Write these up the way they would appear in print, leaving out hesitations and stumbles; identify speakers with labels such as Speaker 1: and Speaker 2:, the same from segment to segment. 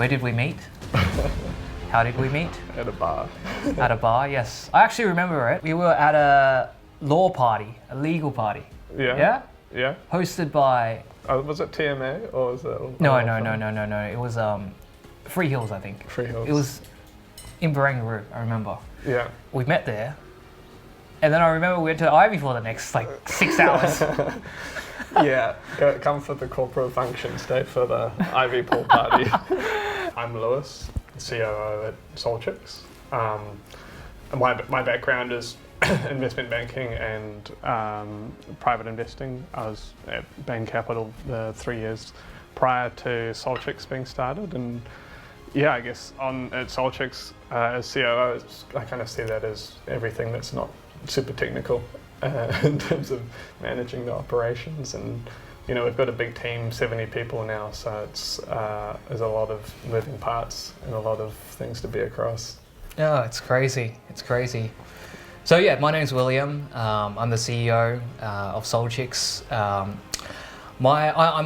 Speaker 1: Where did we meet? How did we meet?
Speaker 2: At a bar.
Speaker 1: At a bar, yes. I actually remember it. We were at a law party, a legal party.
Speaker 2: Yeah.
Speaker 1: Yeah?
Speaker 2: Yeah.
Speaker 1: Hosted by...
Speaker 2: Was it TMA or was it?
Speaker 1: No. It was Free Hills, I think.
Speaker 2: Free Hills.
Speaker 1: It was in Barangaroo, I remember.
Speaker 2: Yeah.
Speaker 1: We met there. And then I remember we went to Ivy for the next 6 hours.
Speaker 2: Yeah, come for the corporate function, stay for the Ivy pool party. I'm Lewis, COO at Soulchicks. My background is investment banking and private investing. I was at Bain Capital the 3 years prior to Soulchicks being started, and yeah, I guess at Soulchicks as COO, I kind of see that as everything that's not super technical in terms of managing the operations. And we've got a big team, 70 people now, so there's a lot of moving parts and a lot of things to be across.
Speaker 1: Oh, it's crazy. So yeah, my name's William. I'm the CEO of Soulchicks. I'm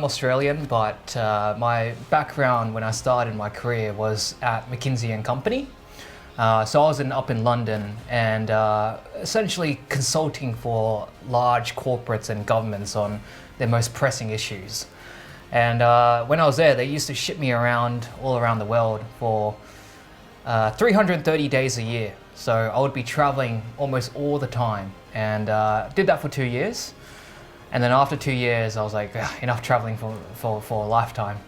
Speaker 1: Australian, but my background when I started my career was at McKinsey & Company. So I was up in London and essentially consulting for large corporates and governments on their most pressing issues. And when I was there, they used to ship me around all around the world for 330 days a year. So I would be traveling almost all the time, and did that for 2 years. And then after 2 years, I was like, enough traveling for a lifetime.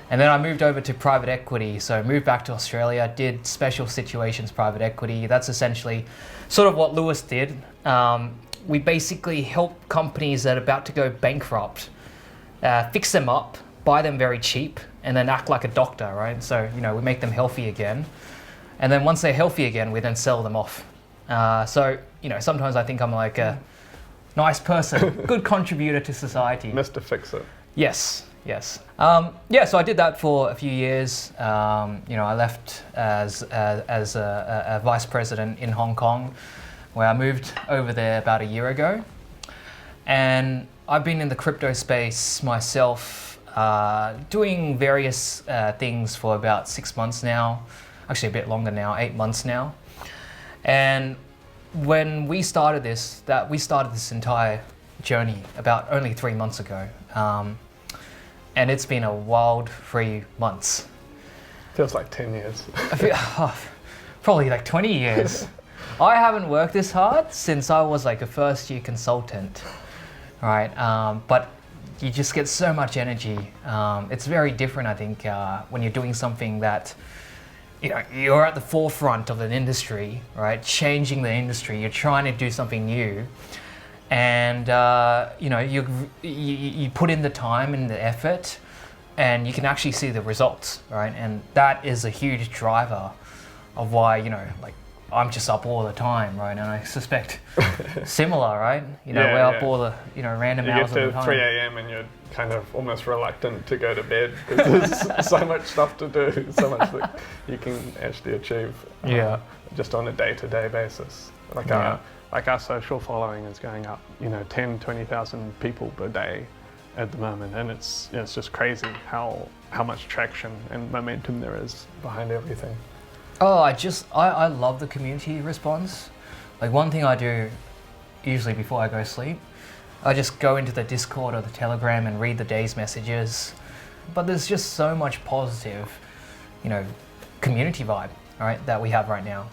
Speaker 1: And then I moved over to private equity. So I moved back to Australia, did special situations private equity. That's essentially sort of what Lewis did. We basically help companies that are about to go bankrupt, fix them up, buy them very cheap, and then act like a doctor, right? So, we make them healthy again. And then once they're healthy again, we then sell them off. So, sometimes I think I'm like a nice person, good contributor to society.
Speaker 2: Mr. Fix-It.
Speaker 1: Yes. So I did that for a few years. I left as a vice president in Hong Kong, where I moved over there about a year ago. And I've been in the crypto space myself, doing various things for about 6 months now. Actually a bit longer now, 8 months now. And when we started this entire journey about only 3 months ago. And it's been a wild 3 months.
Speaker 2: Feels like 10 years.
Speaker 1: Probably like 20 years. I haven't worked this hard since I was like a first year consultant, right? But you just get so much energy. It's very different, I think, when you're doing something that, you're at the forefront of an industry, right? Changing the industry, you're trying to do something new. And you put in the time and the effort, and you can actually see the results, right? And that is a huge driver of why I'm just up all the time, right? And I suspect similar, right? We're up all the random hours of the time.
Speaker 2: You get to 3 a.m. and you're kind of almost reluctant to go to bed because there's so much stuff to do, so much that you can actually achieve just on a day-to-day basis. Like our social following is going up, 10, 20,000 people per day at the moment. And it's just crazy how much traction and momentum there is behind everything.
Speaker 1: Oh, I love the community response. Like one thing I do usually before I go to sleep, I just go into the Discord or the Telegram and read the day's messages. But there's just so much positive, community vibe, right, that we have right now.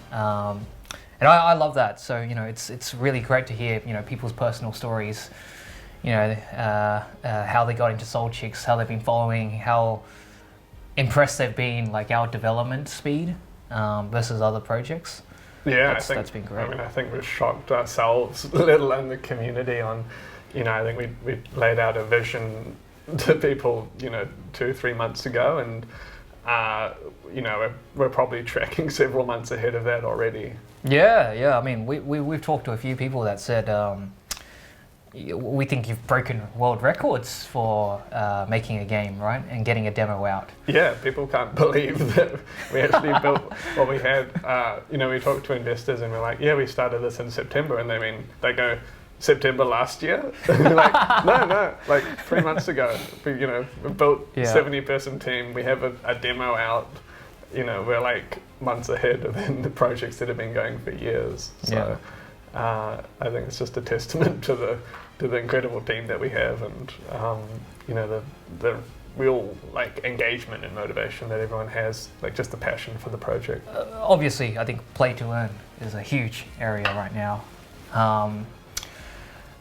Speaker 1: And I love that. So, it's really great to hear, people's personal stories, how they got into Soulchicks, how they've been following, how impressed they've been, like our development speed versus other projects.
Speaker 2: Yeah,
Speaker 1: that's been great.
Speaker 2: I think we've shocked ourselves, let alone the community on, I think we laid out a vision to people, 2-3 months ago, and we're probably tracking several months ahead of that already.
Speaker 1: Yeah. I mean, we've talked to a few people that said, we think you've broken world records for making a game, right? And getting a demo out.
Speaker 2: Yeah, people can't believe that we actually built what we had. We talked to investors and we're like, yeah, we started this in September. And they go, September last year. Like, no, like 3 months ago. We built 70-person team. We have a demo out. We're like months ahead of the projects that have been going for years. So I think it's just a testament to the incredible team that we have, and the real like engagement and motivation that everyone has, like just the passion for the project.
Speaker 1: Obviously, I think play to earn is a huge area right now,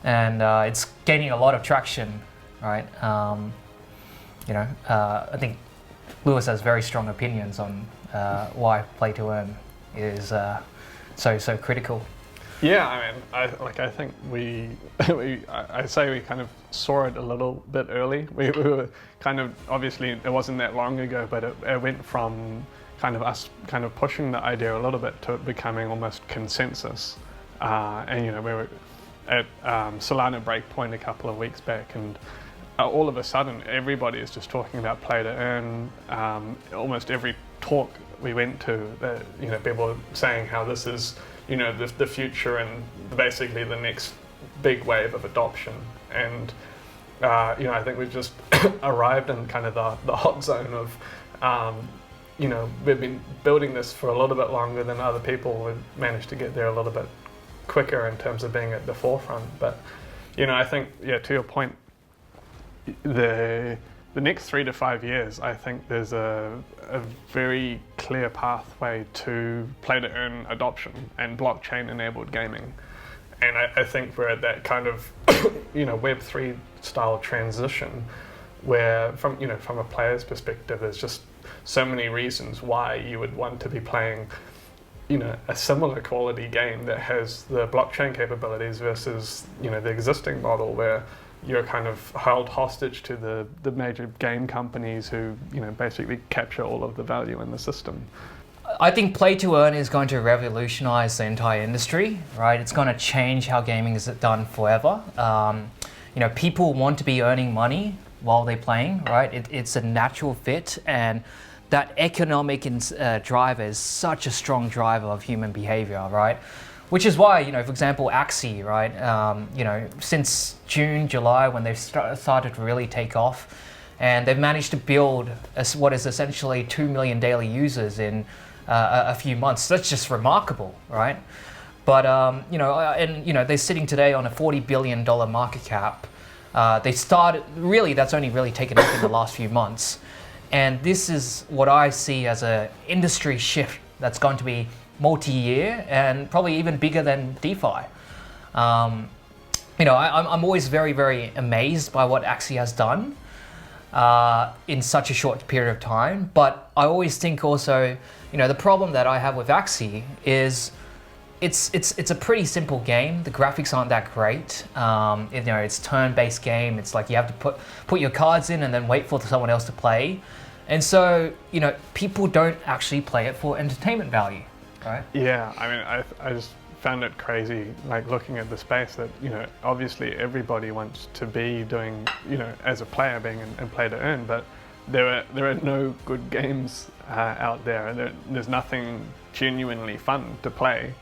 Speaker 1: and it's gaining a lot of traction, right? I think Lewis has very strong opinions on why play to earn is so critical.
Speaker 2: Yeah, I mean, I think I say we kind of saw it a little bit early. We were kind of, obviously it wasn't that long ago, but it went from kind of us kind of pushing the idea a little bit to it becoming almost consensus. And we were at Solana Breakpoint a couple of weeks back, and all of a sudden everybody is just talking about play to earn. Almost every talk we went to, people were saying how this is the future and basically the next big wave of adoption. And I think we've just arrived in kind of the hot zone of we've been building this for a little bit longer than other people. We've managed to get there a little bit quicker in terms of being at the forefront. But I think to your point, the next 3 to 5 years, I think there's a very clear pathway to play-to-earn adoption and blockchain-enabled gaming. And I think we're at that kind of Web3 style transition where from a player's perspective, there's just so many reasons why you would want to be playing a similar quality game that has the blockchain capabilities versus the existing model where you're kind of held hostage to the major game companies who basically capture all of the value in the system.
Speaker 1: I think play to earn is going to revolutionize the entire industry, right? It's going to change how gaming is done forever. People want to be earning money while they're playing, right? It's a natural fit, and that economic driver is such a strong driver of human behavior, right? Which is why, for example, Axie, right? Since June, July, when they've started to really take off, and they've managed to build what is essentially 2 million daily users in a few months. That's just remarkable, right? But they're sitting today on a $40 billion market cap. They started that's only really taken off in the last few months, and this is what I see as an industry shift that's going to be multi-year and probably even bigger than DeFi. I'm always very, very amazed by what Axie has done in such a short period of time. But I always think also, the problem that I have with Axie is it's a pretty simple game. The graphics aren't that great. It's turn-based game. It's like you have to put your cards in and then wait for someone else to play. And so, people don't actually play it for entertainment value. Right?
Speaker 2: Yeah, I mean, I just found it crazy, like looking at the space that, obviously everybody wants to be doing, as a player being and play to earn, but there are no good games out there, and there's nothing genuinely fun to play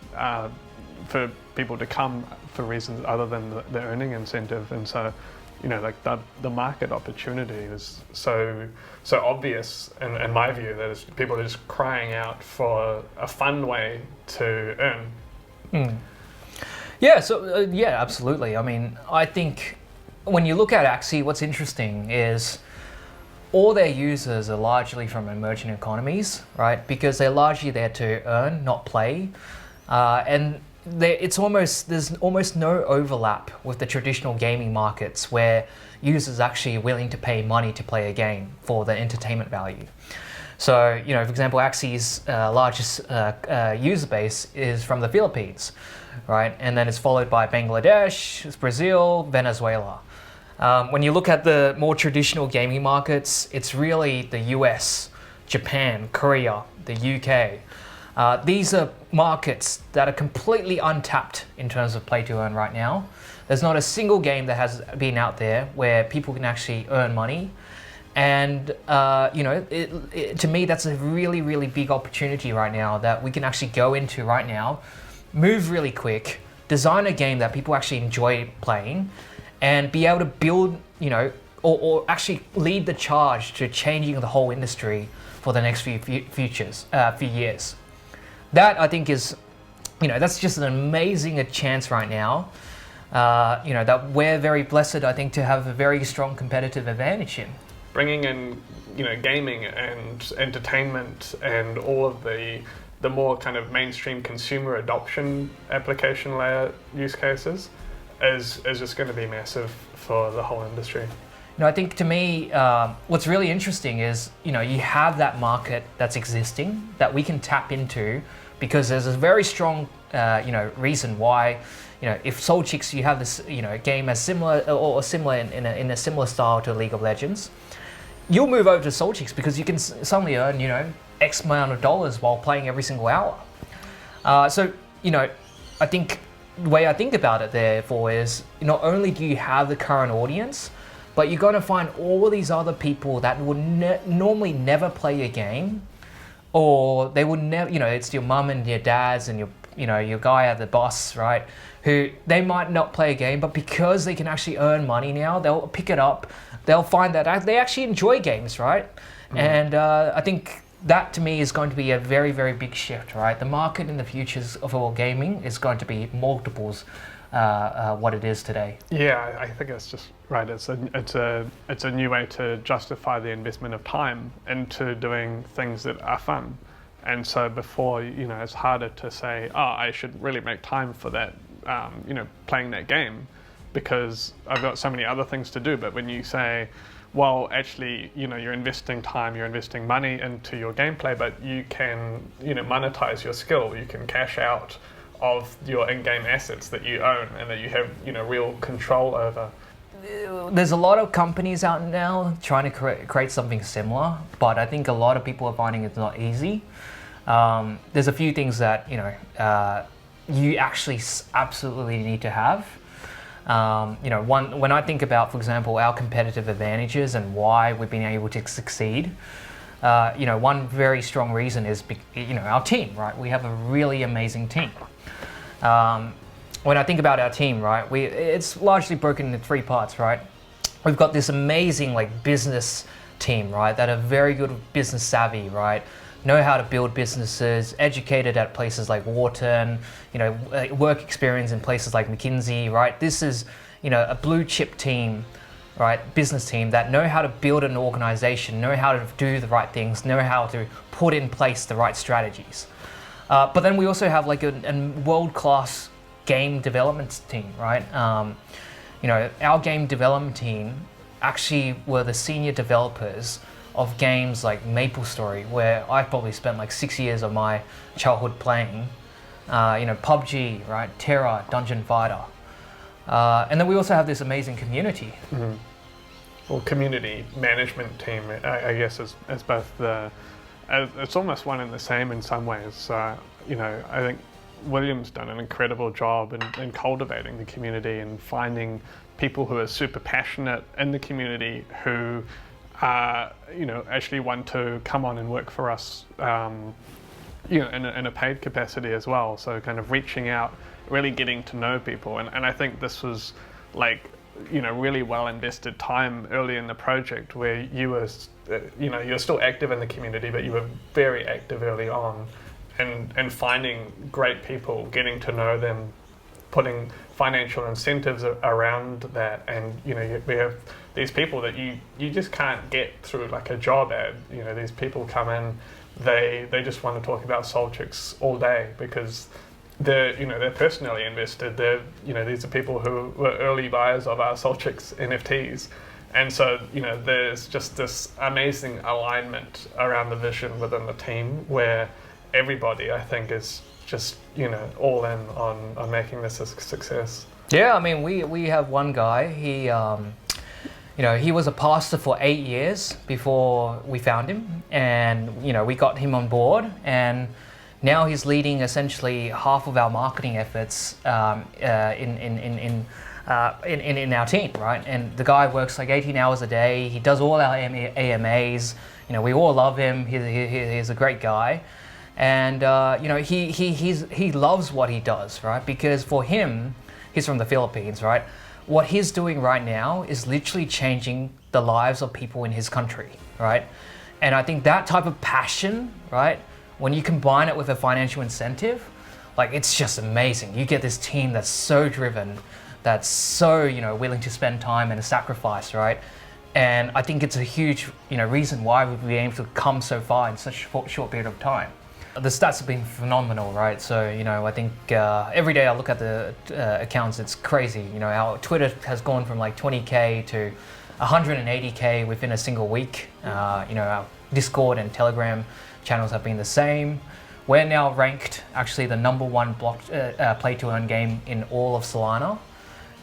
Speaker 2: for people to come for reasons other than the earning incentive. And so, like the market opportunity is so obvious in my view that people are just crying out for a fun way to earn.
Speaker 1: Yeah, so absolutely. I mean, I think when you look at Axie, what's interesting is all their users are largely from emerging economies, right? Because they're largely there to earn, not play, and there's almost no overlap with the traditional gaming markets where users actually are willing to pay money to play a game for the entertainment value. So, for example, Axie's largest user base is from the Philippines, right? And then it's followed by Bangladesh, Brazil, Venezuela. When you look at the more traditional gaming markets, it's really the US, Japan, Korea, the UK. These are markets that are completely untapped in terms of play to earn right now. There's not a single game that has been out there where people can actually earn money. And to me, that's a really, really big opportunity right now that we can actually go into right now, move really quick, design a game that people actually enjoy playing, and be able to build, or actually lead the charge to changing the whole industry for the next few years. That I think is, that's just an amazing chance right now. That we're very blessed, I think, to have a very strong competitive advantage in.
Speaker 2: Bringing in, gaming and entertainment and all of the more kind of mainstream consumer adoption application layer use cases is just going to be massive for the whole industry.
Speaker 1: I think to me, what's really interesting is, you have that market that's existing that we can tap into, because there's a very strong, reason why, if Soul Chicks, you have this, game as similar in a similar style to League of Legends, you'll move over to Soul Chicks because you can suddenly earn, X amount of dollars while playing every single hour. So, I think the way I think about it, therefore, is not only do you have the current audience, but you're going to find all of these other people that would normally never play a game, or they would never, it's your mum and your dads and your guy at the bus, right? Who they might not play a game, but because they can actually earn money now, they'll pick it up. They'll find that they actually enjoy games, right? Mm-hmm. And I think that to me is going to be a very, very big shift, right? The market in the futures of all gaming is going to be multiples what it is today.
Speaker 2: Yeah, I think it's just right. It's a new way to justify the investment of time into doing things that are fun. And so before, it's harder to say, I should really make time for that, playing that game, because I've got so many other things to do. But when you say, well, actually, you're investing time, you're investing money into your gameplay, but you can, monetize your skill. You can cash out of your in-game assets that you own and that you have, real control over.
Speaker 1: There's a lot of companies out now trying to create something similar, but I think a lot of people are finding it's not easy. There's a few things that, you actually absolutely need to have. When I think about, for example, our competitive advantages and why we've been able to succeed, one very strong reason is, our team, right? We have a really amazing team. When I think about our team, right, it's largely broken into three parts, right? We've got this amazing business team, right, that are very good with business savvy, right? Know how to build businesses, educated at places like Wharton, work experience in places like McKinsey, right? This is, a blue chip team, right? Business team that know how to build an organization, know how to do the right things, know how to put in place the right strategies. But then we also have a world-class game development team, right? Our game development team actually were the senior developers of games like MapleStory, where I probably spent 6 years of my childhood playing. PUBG, right? Terra, Dungeon Fighter. And then we also have this amazing community.
Speaker 2: Mm-hmm. Well, community management team, I guess, is both it's almost one and the same in some ways. I think William's done an incredible job in cultivating the community and finding people who are super passionate in the community who actually want to come on and work for us, in a paid capacity as well. So kind of reaching out, really getting to know people. And I think this was really well invested time early in the project where you were, you're still active in the community, but you were very active early on and finding great people, getting to know them, putting financial incentives around that. And, we have these people that you just can't get through a job ad. These people come in, they just want to talk about Soul Chicks all day because they're personally invested. These are people who were early buyers of our Soul Chicks NFTs. And so, there's just this amazing alignment around the vision within the team where everybody, I think, is just, all in on making this a success.
Speaker 1: Yeah, I mean, we have one guy, he was a pastor for 8 years before we found him, and, we got him on board, and now he's leading essentially half of our marketing efforts in our team, right? And the guy works 18 hours a day. He does all our AMAs. We all love him. He's a great guy. And he loves what he does, right? Because for him, he's from the Philippines, right? What he's doing right now is literally changing the lives of people in his country, right? And I think that type of passion, right, when you combine it with a financial incentive, like, it's just amazing. You get this team that's so driven, that's so, willing to spend time and sacrifice, right? And I think it's a huge, reason why we've been able to come so far in such a short period of time. The stats have been phenomenal, right? So, I think every day I look at the accounts, it's crazy. Our Twitter has gone from like 20K to 180K within a single week. Our Discord and Telegram channels have been the same. We're now ranked actually the #1 play to earn game in all of Solana,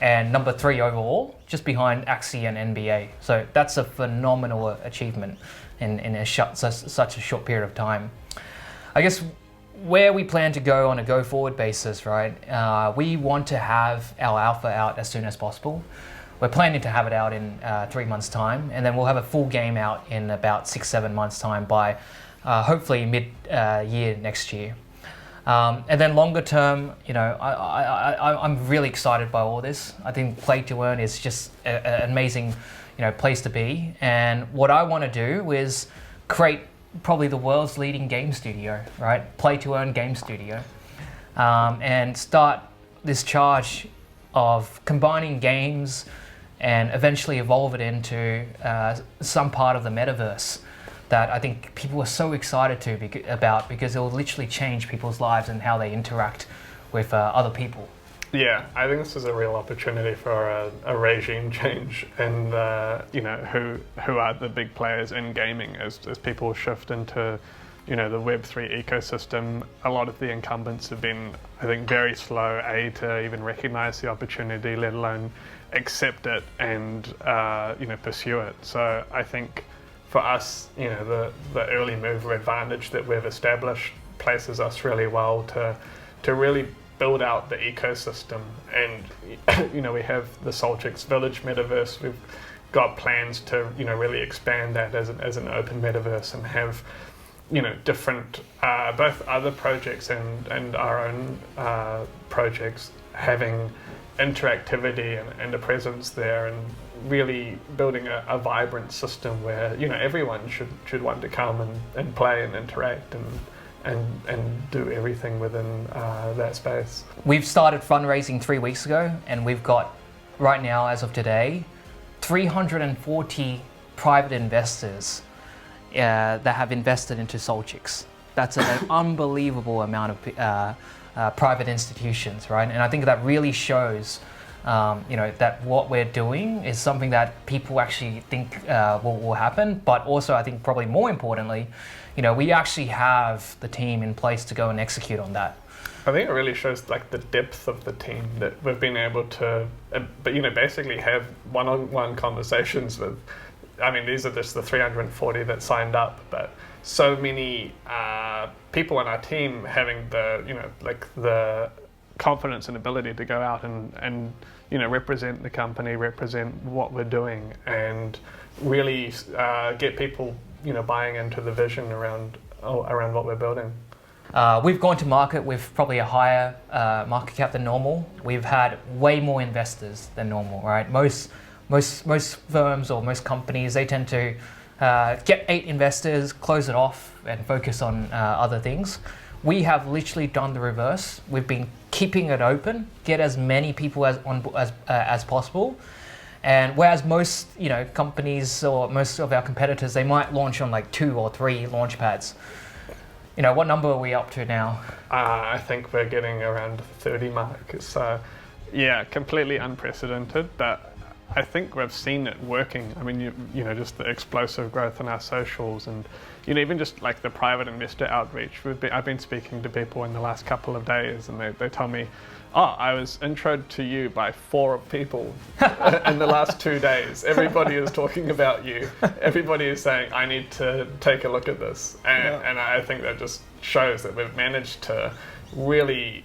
Speaker 1: and #3 overall, just behind Axie and NBA. So that's a phenomenal achievement in such a short period of time. I guess where we plan to go on a go-forward basis, right? We want to have our alpha out as soon as possible. We're planning to have it out in 3 months' time, and then we'll have a full game out in about 6-7 months' time by hopefully mid-year next year. And then longer term, I'm really excited by all this. I think play to earn is just an amazing, place to be. And what I want to do is create probably the world's leading game studio, right? Play to earn game studio, and start this charge of combining games and eventually evolve it into some part of the metaverse that I think people are so excited about because it will literally change people's lives and how they interact with other people.
Speaker 2: Yeah, I think this is a real opportunity for a regime change in who are the big players in gaming as people shift into the Web3 ecosystem. A lot of the incumbents have been, I think, very slow to even recognize the opportunity, let alone accept it and pursue it. So I think for us, the early mover advantage that we've established places us really well to really build out the ecosystem. And we have the Solchix Village metaverse. We've got plans to really expand that as an open metaverse and have different both other projects and our own projects having interactivity and a presence there, and really building a vibrant system where everyone should want to come and play and interact and do everything within that space.
Speaker 1: We've started fundraising 3 weeks ago, and we've got, right now, as of today, 340 private investors that have invested into Solchix. That's an unbelievable amount of private institutions, right? And I think that really shows that what we're doing is something that people actually think will happen, but also I think probably more importantly, we actually have the team in place to go and execute on that.
Speaker 2: I think it really shows like the depth of the team that we've been able to, basically have one-on-one conversations with. I mean, these are just the 340 that signed up, but so many people on our team having the confidence and ability to go out and represent the company, represent what we're doing, and really get people buying into the vision around what we're building.
Speaker 1: We've gone to market with probably a higher market cap than normal. We've had way more investors than normal, right? Most firms or most companies, they tend to get 8 investors, close it off, and focus on other things. We have literally done the reverse. We've been keeping it open, get as many people as possible. And whereas most companies or most of our competitors, they might launch on like 2 or 3 launch pads. What number are we up to now?
Speaker 2: I think we're getting around 30 mark. So yeah, completely unprecedented, but I think we've seen it working. I mean, just the explosive growth on our socials, and even just like the private investor outreach. I've been speaking to people in the last couple of days, and they tell me, I was introed to you by 4 people in the last 2 days. Everybody is talking about you. Everybody is saying, I need to take a look at this. And I think that just shows that we've managed to really,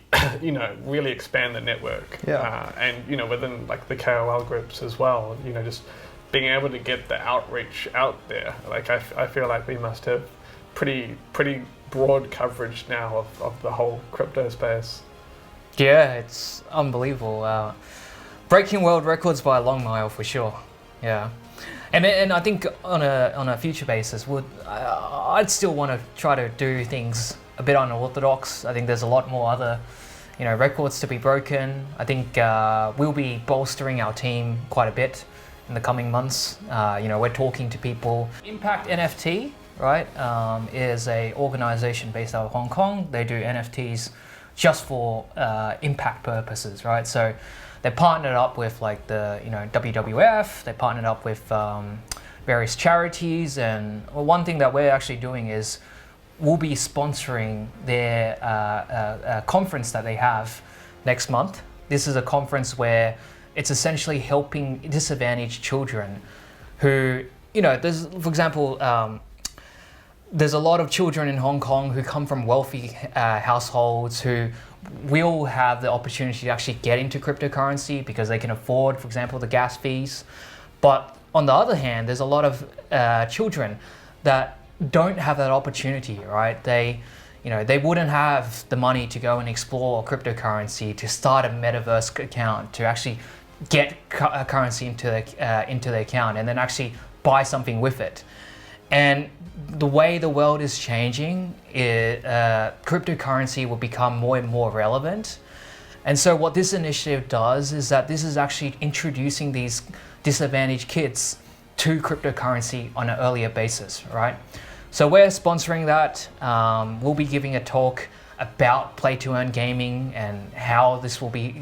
Speaker 2: really expand the network.
Speaker 3: Yeah.
Speaker 2: And, within like the KOL groups as well, just being able to get the outreach out there. Like I feel like we must have pretty broad coverage now of the whole crypto space.
Speaker 1: Yeah, it's unbelievable. Breaking world records by a long mile for sure. Yeah, and I think on a future basis, I'd still want to try to do things a bit unorthodox. I think there's a lot more other, records to be broken. I think we'll be bolstering our team quite a bit in the coming months. We're talking to people. Impact NFT, right, is a organization based out of Hong Kong. They do NFTs just for impact purposes, right? So they partnered up with like the WWF. They partnered up with various charities, and one thing that we're actually doing is we'll be sponsoring their conference that they have next month. This is a conference where it's essentially helping disadvantaged children who, there's, for example, there's a lot of children in Hong Kong who come from wealthy households who will have the opportunity to actually get into cryptocurrency because they can afford, for example, the gas fees. But on the other hand, there's a lot of children that don't have that opportunity, right? They wouldn't have the money to go and explore cryptocurrency, to start a metaverse account, to actually get currency into their account and then actually buy something with it. And the way the world is changing, cryptocurrency will become more and more relevant. And so what this initiative does is that this is actually introducing these disadvantaged kids to cryptocurrency on an earlier basis, right? So we're sponsoring that. We'll be giving a talk about play-to-earn gaming and how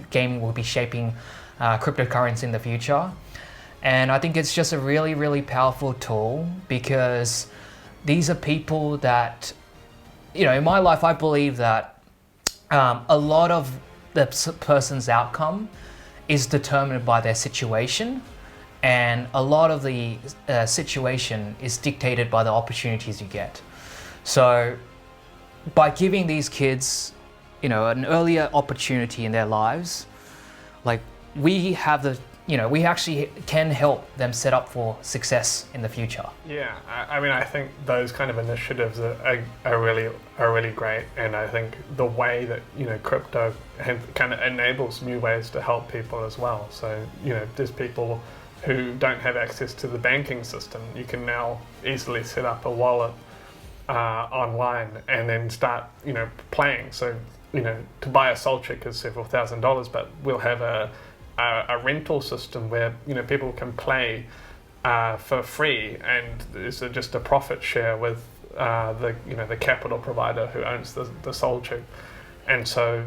Speaker 1: gaming will be shaping cryptocurrency in the future. And I think it's just a really, really powerful tool because these are people that, in my life, I believe that a lot of the person's outcome is determined by their situation. And a lot of the situation is dictated by the opportunities you get. So by giving these kids, an earlier opportunity in their lives, like we actually can help them set up for success in the future.
Speaker 2: Yeah, I think those kind of initiatives are really great, and I think the way that crypto kind of enables new ways to help people as well. So there's people who don't have access to the banking system. You can now easily set up a wallet online and then start playing. So to buy a soul chick is several $1,000s, but we'll have a rental system where people can play for free, and there's just a profit share with the capital provider who owns the soul chip. And so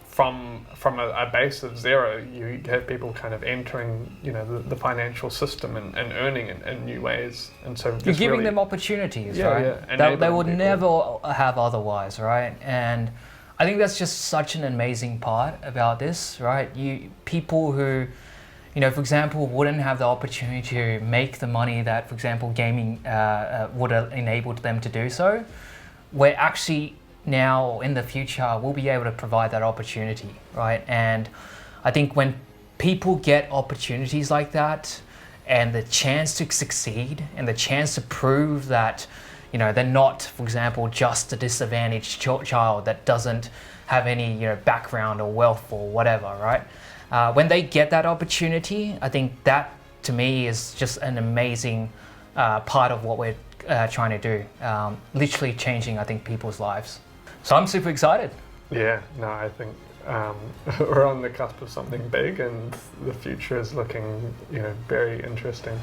Speaker 2: from a base of zero, you have people kind of entering the financial system and earning in new ways. And so
Speaker 1: you're giving them opportunities, right?
Speaker 2: Yeah,
Speaker 1: that they would never have otherwise, right? And I think that's just such an amazing part about this, right? People who, for example, wouldn't have the opportunity to make the money that, for example, gaming would have enabled them to do so. We're actually now, in the future, we'll be able to provide that opportunity, right? And I think when people get opportunities like that and the chance to succeed and the chance to prove that they're not, for example, just a disadvantaged child that doesn't have any, background or wealth or whatever, right? When they get that opportunity, I think that, to me, is just an amazing part of what we're trying to do. Literally changing, I think, people's lives. So I'm super excited.
Speaker 2: Yeah, no, I think we're on the cusp of something big, and the future is looking, very interesting.